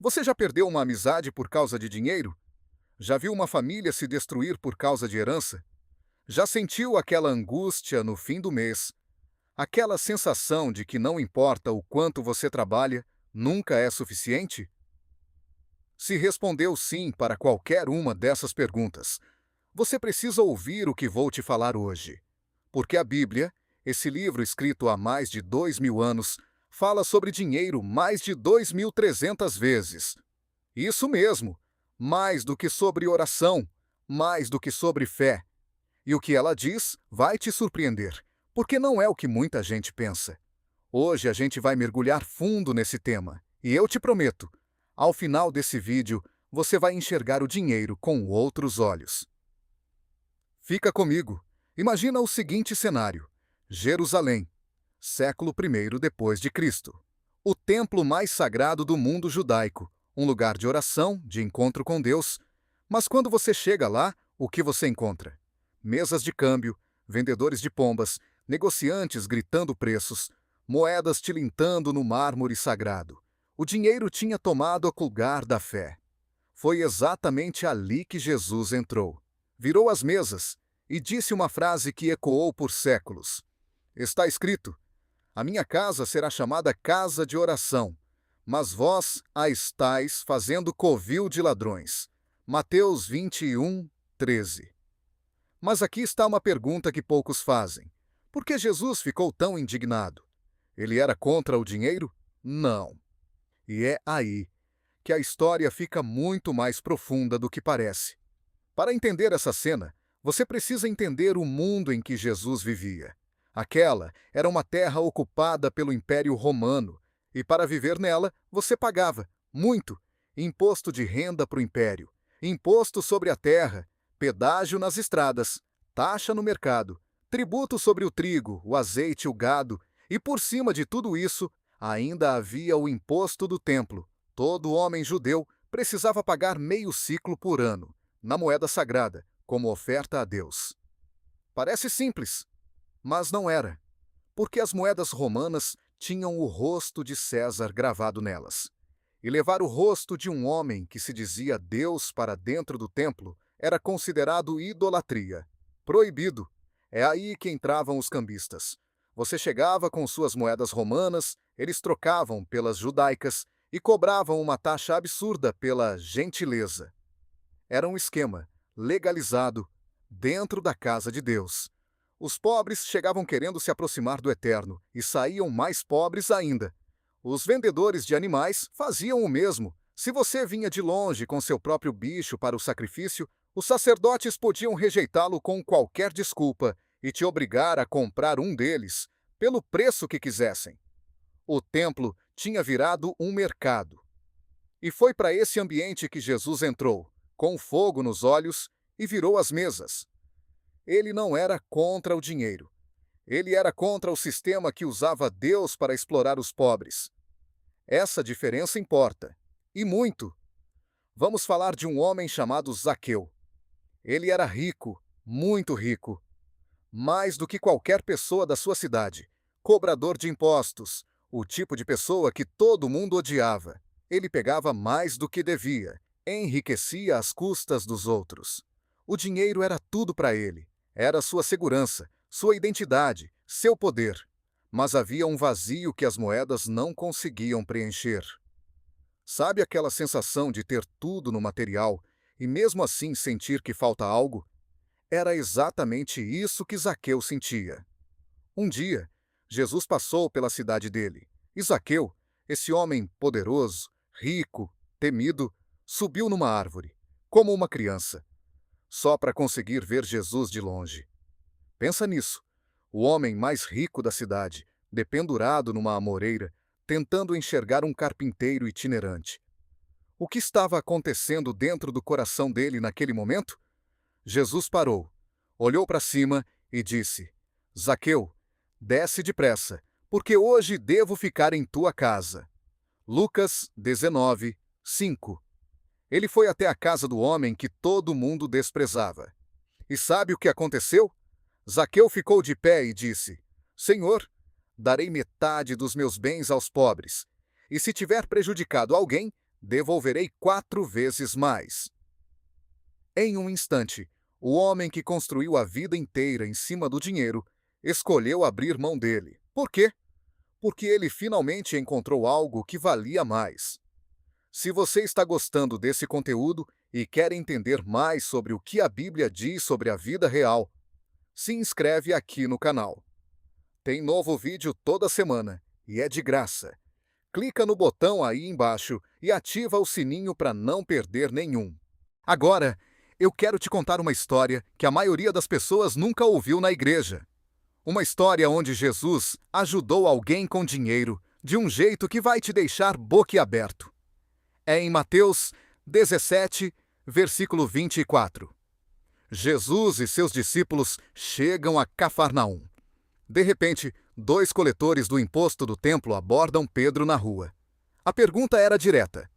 Você já perdeu uma amizade por causa de dinheiro? Já viu uma família se destruir por causa de herança? Já sentiu aquela angústia no fim do mês? Aquela sensação de que não importa o quanto você trabalha, nunca é suficiente? Se respondeu sim para qualquer uma dessas perguntas, você precisa ouvir o que vou te falar hoje. Porque a Bíblia, esse livro escrito há mais de 2000 anos, fala sobre dinheiro mais de 2300 vezes. Isso mesmo, mais do que sobre oração, mais do que sobre fé. E o que ela diz vai te surpreender, porque não é o que muita gente pensa. Hoje a gente vai mergulhar fundo nesse tema, e eu te prometo, ao final desse vídeo, você vai enxergar o dinheiro com outros olhos. Fica comigo. Imagina o seguinte cenário: Jerusalém, século I depois de Cristo. O templo mais sagrado do mundo judaico, um lugar de oração, de encontro com Deus. Mas quando você chega lá, o que você encontra? Mesas de câmbio, vendedores de pombas, negociantes gritando preços, moedas tilintando no mármore sagrado. O dinheiro tinha tomado o lugar da fé. Foi exatamente ali que Jesus entrou. Virou as mesas e disse uma frase que ecoou por séculos. Está escrito: a minha casa será chamada casa de oração, mas vós a estáis fazendo covil de ladrões. Mateus 21:13. Mas aqui está uma pergunta que poucos fazem. Por que Jesus ficou tão indignado? Ele era contra o dinheiro? Não. E é aí que a história fica muito mais profunda do que parece. Para entender essa cena, você precisa entender o mundo em que Jesus vivia. Aquela era uma terra ocupada pelo Império Romano, e para viver nela, você pagava, muito, imposto de renda para o Império, imposto sobre a terra, pedágio nas estradas, taxa no mercado, tributo sobre o trigo, o azeite e o gado, e por cima de tudo isso, ainda havia o imposto do templo. Todo homem judeu precisava pagar meio siclo por ano, na moeda sagrada, como oferta a Deus. Parece simples, mas não era, porque as moedas romanas tinham o rosto de César gravado nelas. E levar o rosto de um homem que se dizia Deus para dentro do templo era considerado idolatria. Proibido. É aí que entravam os cambistas. Você chegava com suas moedas romanas, eles trocavam pelas judaicas e cobravam uma taxa absurda pela gentileza. Era um esquema legalizado dentro da casa de Deus. Os pobres chegavam querendo se aproximar do Eterno e saíam mais pobres ainda. Os vendedores de animais faziam o mesmo. Se você vinha de longe com seu próprio bicho para o sacrifício, os sacerdotes podiam rejeitá-lo com qualquer desculpa e te obrigar a comprar um deles, pelo preço que quisessem. O templo tinha virado um mercado. E foi para esse ambiente que Jesus entrou, com fogo nos olhos, e virou as mesas. Ele não era contra o dinheiro. Ele era contra o sistema que usava Deus para explorar os pobres. Essa diferença importa. E muito. Vamos falar de um homem chamado Zaqueu. Ele era rico, muito rico. Mais do que qualquer pessoa da sua cidade. Cobrador de impostos, o tipo de pessoa que todo mundo odiava. Ele pegava mais do que devia, enriquecia às custas dos outros. O dinheiro era tudo para ele. Era sua segurança, sua identidade, seu poder. Mas havia um vazio que as moedas não conseguiam preencher. Sabe aquela sensação de ter tudo no material e mesmo assim sentir que falta algo? Era exatamente isso que Zaqueu sentia. Um dia, Jesus passou pela cidade dele. E Zaqueu, esse homem poderoso, rico, temido, subiu numa árvore, como uma criança, só para conseguir ver Jesus de longe. Pensa nisso, o homem mais rico da cidade, dependurado numa amoreira, tentando enxergar um carpinteiro itinerante. O que estava acontecendo dentro do coração dele naquele momento? Jesus parou, olhou para cima e disse: Zaqueu, desce depressa, porque hoje devo ficar em tua casa. Lucas 19:5. Ele foi até a casa do homem que todo mundo desprezava. E sabe o que aconteceu? Zaqueu ficou de pé e disse: Senhor, darei metade dos meus bens aos pobres. E se tiver prejudicado alguém, devolverei 4 vezes mais. Em um instante, o homem que construiu a vida inteira em cima do dinheiro escolheu abrir mão dele. Por quê? Porque ele finalmente encontrou algo que valia mais. Se você está gostando desse conteúdo e quer entender mais sobre o que a Bíblia diz sobre a vida real, se inscreve aqui no canal. Tem novo vídeo toda semana e é de graça. Clica no botão aí embaixo e ativa o sininho para não perder nenhum. Agora, eu quero te contar uma história que a maioria das pessoas nunca ouviu na igreja. Uma história onde Jesus ajudou alguém com dinheiro de um jeito que vai te deixar boquiaberto. É em Mateus 17, versículo 24. Jesus e seus discípulos chegam a Cafarnaum. De repente, 2 coletores do imposto do templo abordam Pedro na rua. A pergunta era direta: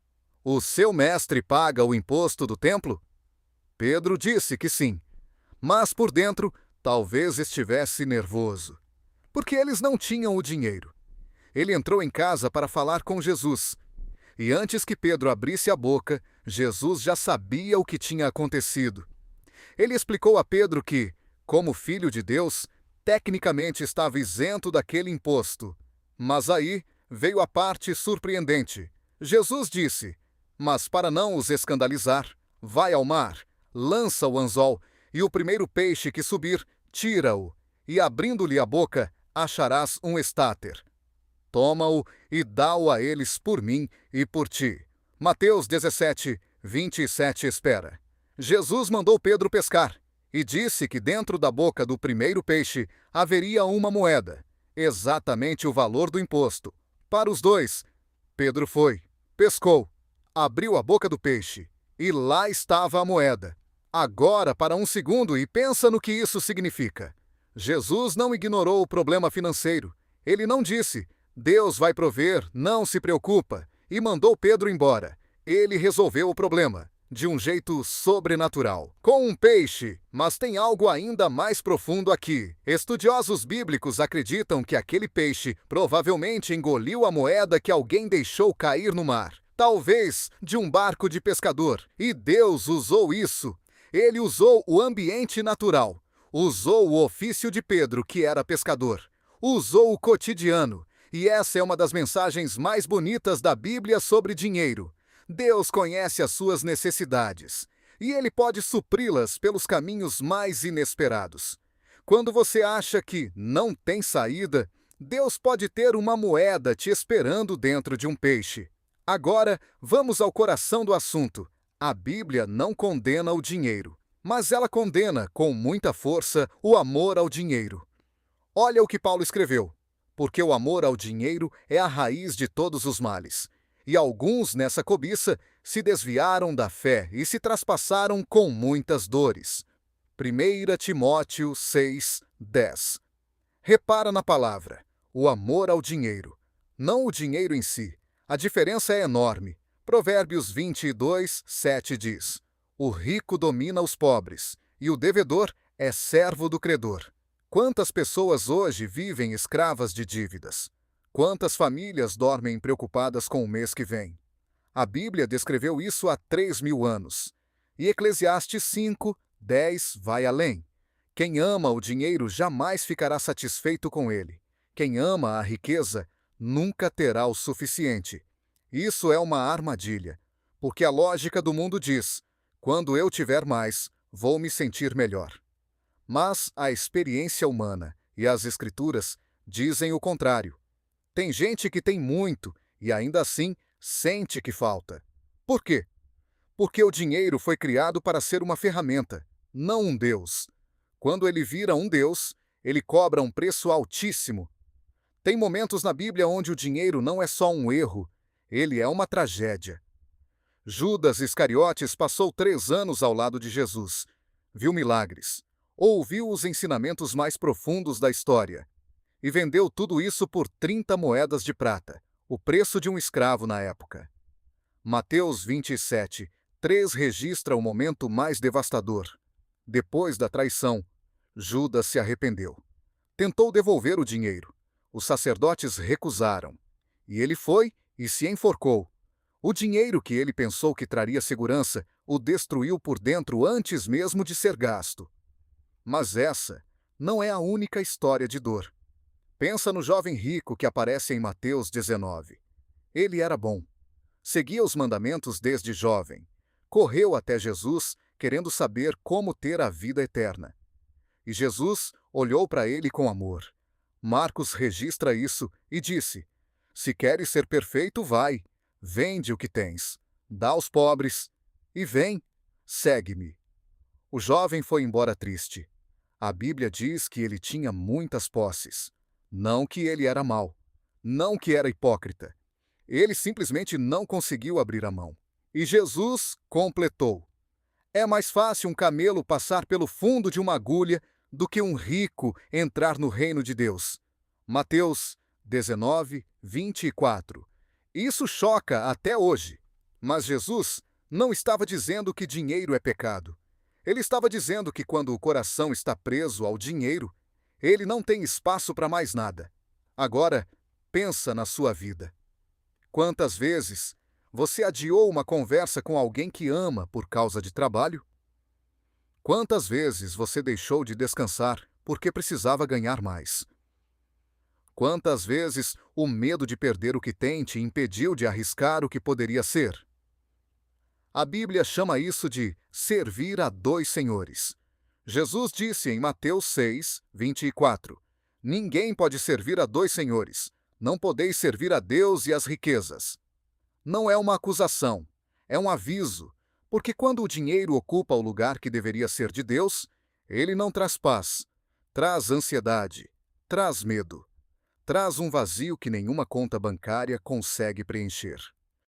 o seu mestre paga o imposto do templo? Pedro disse que sim, mas por dentro talvez estivesse nervoso, porque eles não tinham o dinheiro. Ele entrou em casa para falar com Jesus, e antes que Pedro abrisse a boca, Jesus já sabia o que tinha acontecido. Ele explicou a Pedro que, como filho de Deus, tecnicamente estava isento daquele imposto. Mas aí veio a parte surpreendente. Jesus disse: mas para não os escandalizar, vai ao mar, lança o anzol, e o primeiro peixe que subir, tira-o, e abrindo-lhe a boca, acharás um estáter. Toma-o e dá-o a eles por mim e por ti. Mateus 17, 27 espera. Jesus mandou Pedro pescar e disse que dentro da boca do primeiro peixe haveria uma moeda, exatamente o valor do imposto. Para os dois, Pedro foi, pescou, abriu a boca do peixe e lá estava a moeda. Agora para um segundo e pensa no que isso significa. Jesus não ignorou o problema financeiro. Ele não disse: Deus vai prover, não se preocupa, e mandou Pedro embora. Ele resolveu o problema de um jeito sobrenatural, com um peixe, mas tem algo ainda mais profundo aqui. Estudiosos bíblicos acreditam que aquele peixe provavelmente engoliu a moeda que alguém deixou cair no mar, talvez de um barco de pescador, e Deus usou isso. Ele usou o ambiente natural, usou o ofício de Pedro, que era pescador, usou o cotidiano, e essa é uma das mensagens mais bonitas da Bíblia sobre dinheiro. Deus conhece as suas necessidades, e Ele pode supri-las pelos caminhos mais inesperados. Quando você acha que não tem saída, Deus pode ter uma moeda te esperando dentro de um peixe. Agora, vamos ao coração do assunto. A Bíblia não condena o dinheiro, mas ela condena, com muita força, o amor ao dinheiro. Olha o que Paulo escreveu: porque o amor ao dinheiro é a raiz de todos os males. E alguns, nessa cobiça, se desviaram da fé e se traspassaram com muitas dores. 1 Timóteo 6, 10. Repara na palavra, o amor ao dinheiro. Não o dinheiro em si. A diferença é enorme. Provérbios 22, 7 diz: o rico domina os pobres, e o devedor é servo do credor. Quantas pessoas hoje vivem escravas de dívidas? Quantas famílias dormem preocupadas com o mês que vem? A Bíblia descreveu isso há 3.000 anos. E Eclesiastes 5, 10 vai além. Quem ama o dinheiro jamais ficará satisfeito com ele. Quem ama a riqueza nunca terá o suficiente. Isso é uma armadilha, porque a lógica do mundo diz: quando eu tiver mais, vou me sentir melhor. Mas a experiência humana e as Escrituras dizem o contrário. Tem gente que tem muito e ainda assim sente que falta. Por quê? Porque o dinheiro foi criado para ser uma ferramenta, não um Deus. Quando ele vira um Deus, ele cobra um preço altíssimo. Tem momentos na Bíblia onde o dinheiro não é só um erro, ele é uma tragédia. Judas Iscariotes passou 3 anos ao lado de Jesus, viu milagres, ouviu os ensinamentos mais profundos da história e vendeu tudo isso por 30 moedas de prata, o preço de um escravo na época. Mateus 27, 3 registra o momento mais devastador. Depois da traição, Judas se arrependeu. Tentou devolver o dinheiro. Os sacerdotes recusaram. E ele foi e se enforcou. O dinheiro que ele pensou que traria segurança o destruiu por dentro antes mesmo de ser gasto. Mas essa não é a única história de dor. Pensa no jovem rico que aparece em Mateus 19. Ele era bom. Seguia os mandamentos desde jovem. Correu até Jesus, querendo saber como ter a vida eterna. E Jesus olhou para ele com amor. Marcos registra isso e disse: Se queres ser perfeito, vai, vende o que tens, dá aos pobres, e vem, segue-me. O jovem foi embora triste. A Bíblia diz que ele tinha muitas posses. Não que ele era mau, não que era hipócrita. Ele simplesmente não conseguiu abrir a mão. E Jesus completou: É mais fácil um camelo passar pelo fundo de uma agulha do que um rico entrar no reino de Deus. Mateus 19, 24. Isso choca até hoje. Mas Jesus não estava dizendo que dinheiro é pecado. Ele estava dizendo que quando o coração está preso ao dinheiro, ele não tem espaço para mais nada. Agora, pensa na sua vida. Quantas vezes você adiou uma conversa com alguém que ama por causa de trabalho? Quantas vezes você deixou de descansar porque precisava ganhar mais? Quantas vezes o medo de perder o que tem te impediu de arriscar o que poderia ser? A Bíblia chama isso de servir a dois senhores. Jesus disse em Mateus 6, 24: Ninguém pode servir a dois senhores. Não podeis servir a Deus e às riquezas. Não é uma acusação, é um aviso, porque quando o dinheiro ocupa o lugar que deveria ser de Deus, ele não traz paz, traz ansiedade, traz medo, traz um vazio que nenhuma conta bancária consegue preencher.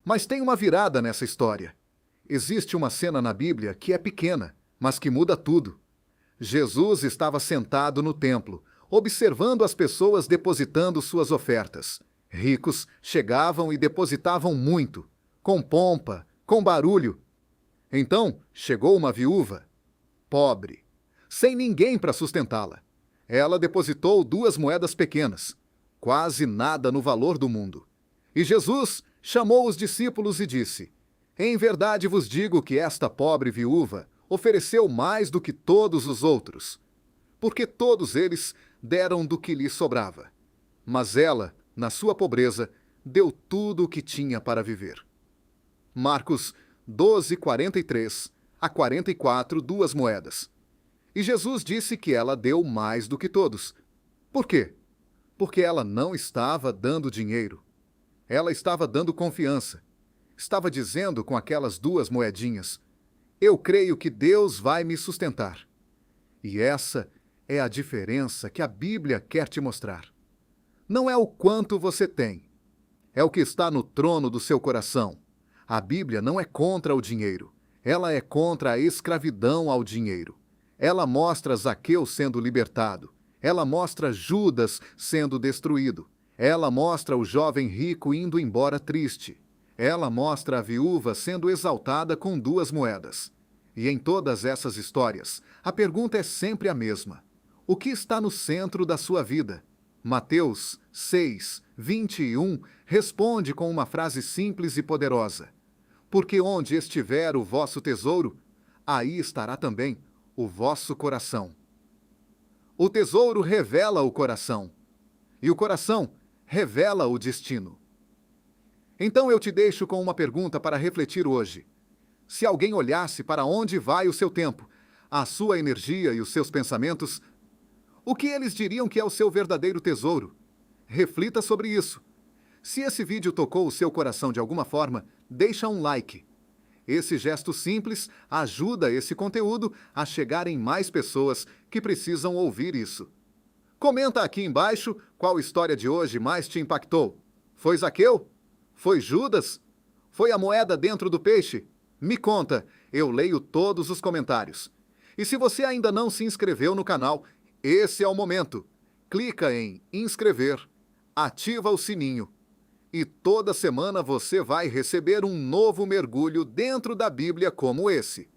Mas tem uma virada nessa história. Existe uma cena na Bíblia que é pequena, mas que muda tudo. Jesus estava sentado no templo, observando as pessoas depositando suas ofertas. Ricos chegavam e depositavam muito, com pompa, com barulho. Então chegou uma viúva, pobre, sem ninguém para sustentá-la. Ela depositou 2 moedas pequenas, quase nada no valor do mundo. E Jesus chamou os discípulos e disse: Em verdade vos digo que esta pobre viúva ofereceu mais do que todos os outros, porque todos eles deram do que lhe sobrava. Mas ela, na sua pobreza, deu tudo o que tinha para viver. Marcos 12, 43 a 44, 2 moedas. E Jesus disse que ela deu mais do que todos. Por quê? Porque ela não estava dando dinheiro. Ela estava dando confiança. Estava dizendo com aquelas 2 moedinhas: Eu creio que Deus vai me sustentar. E essa é a diferença que a Bíblia quer te mostrar. Não é o quanto você tem, é o que está no trono do seu coração. A Bíblia não é contra o dinheiro, ela é contra a escravidão ao dinheiro. Ela mostra Zaqueu sendo libertado, ela mostra Judas sendo destruído, ela mostra o jovem rico indo embora triste, ela mostra a viúva sendo exaltada com 2 moedas. E em todas essas histórias, a pergunta é sempre a mesma: o que está no centro da sua vida? Mateus 6, 21 responde com uma frase simples e poderosa: Porque onde estiver o vosso tesouro, aí estará também o vosso coração. O tesouro revela o coração, e o coração revela o destino. Então eu te deixo com uma pergunta para refletir hoje. Se alguém olhasse para onde vai o seu tempo, a sua energia e os seus pensamentos, o que eles diriam que é o seu verdadeiro tesouro? Reflita sobre isso. Se esse vídeo tocou o seu coração de alguma forma, deixa um like. Esse gesto simples ajuda esse conteúdo a chegar em mais pessoas que precisam ouvir isso. Comenta aqui embaixo qual história de hoje mais te impactou. Foi Zaqueu? Foi Judas? Foi a moeda dentro do peixe? Me conta, eu leio todos os comentários. E se você ainda não se inscreveu no canal, esse é o momento. Clica em inscrever, ativa o sininho. E toda semana você vai receber um novo mergulho dentro da Bíblia como esse.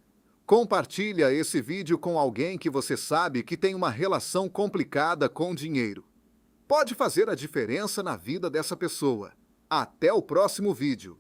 Compartilha esse vídeo com alguém que você sabe que tem uma relação complicada com dinheiro. Pode fazer a diferença na vida dessa pessoa. Até o próximo vídeo.